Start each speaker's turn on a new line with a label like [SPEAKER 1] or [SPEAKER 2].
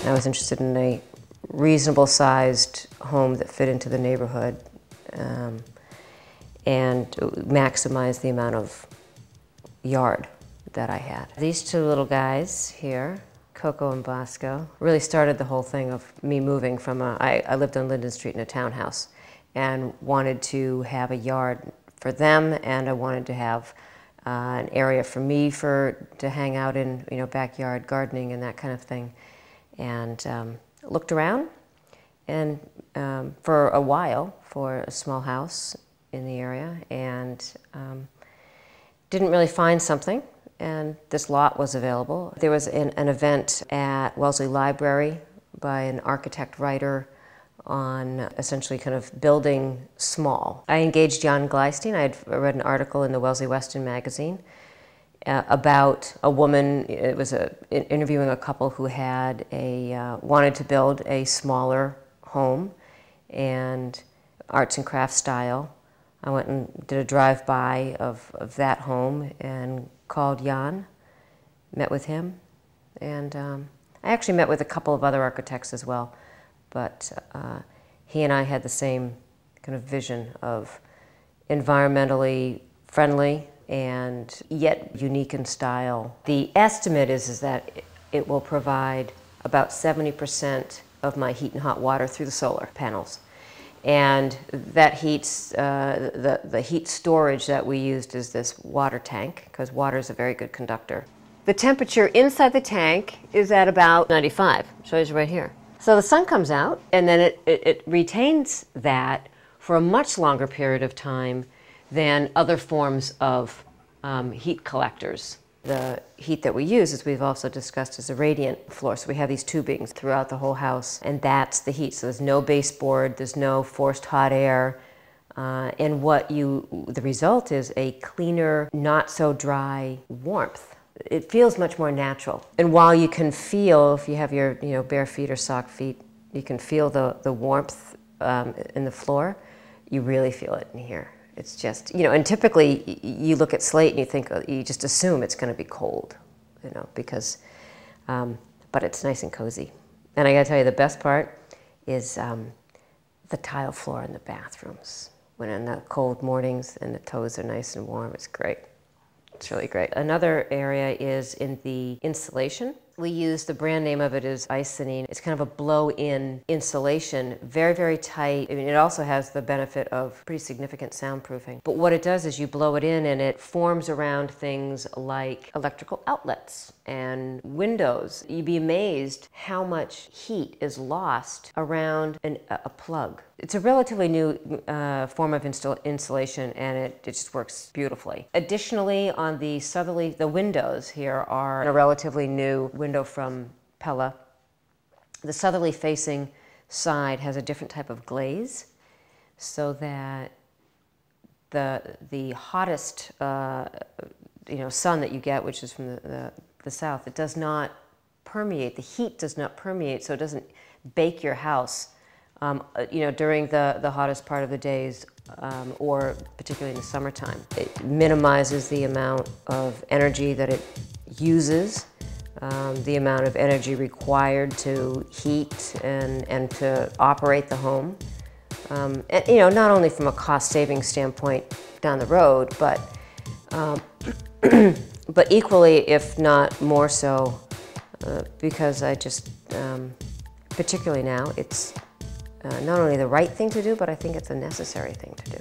[SPEAKER 1] I was interested in a reasonable sized home that fit into the neighborhood and maximize the amount of yard that I had. These two little guys here, Coco and Bosco, really started the whole thing of me moving from I lived on Linden Street in a townhouse and wanted to have a yard for them, and I wanted to have an area for me to hang out in, you know, backyard gardening and that kind of thing. And looked around and for a while for a small house in the area, and didn't really find something, and this lot was available. There was an event at Wellesley Library by an architect writer on essentially kind of building small. I engaged Jan Gleistein. I had read an article in the Wellesley Weston magazine about a woman. It was interviewing a couple who had wanted to build a smaller home and arts and crafts style. I went and did a drive-by of that home and called Jan, met with him, and I actually met with a couple of other architects as well, but he and I had the same kind of vision of environmentally friendly and yet unique in style. The estimate is that it will provide about 70% of my heat and hot water through the solar panels. And that heats, the heat storage that we used is this water tank, because water is a very good conductor. The temperature inside the tank is at about 95, shows you right here. So the sun comes out, and then it retains that for a much longer period of time than other forms of heat collectors. The heat that we use, as we've also discussed, is a radiant floor. So we have these tubings throughout the whole house, and that's the heat. So there's no baseboard, there's no forced hot air, and the result is a cleaner, not so dry warmth. It feels much more natural. And while you can feel, if you have your bare feet or sock feet, you can feel the warmth in the floor, you really feel it in here. It's just, and typically you look at slate and you think, you just assume it's going to be cold, because, but it's nice and cozy. And I got to tell you, the best part is the tile floor in the bathrooms. When in the cold mornings and the toes are nice and warm, it's great. It's really great. Another area is in the insulation. We use, the brand name of it is Icynene. It's kind of a blow-in insulation, very, very tight. I mean, it also has the benefit of pretty significant soundproofing. But what it does is you blow it in and it forms around things like electrical outlets and windows. You'd be amazed how much heat is lost around a plug. It's a relatively new form of insulation, and it just works beautifully. Additionally, on the southerly, the windows here are a relatively new window from Pella. The southerly facing side has a different type of glaze, so that the hottest sun that you get, which is from the south, it does not permeate. The heat does not permeate, so it doesn't bake your house. During the hottest part of the days, or particularly in the summertime. It minimizes the amount of energy that it uses, the amount of energy required to heat and to operate the home. And, not only from a cost-saving standpoint down the road, but but equally, if not more so, because I just, particularly now, it's not only the right thing to do, but I think it's a necessary thing to do.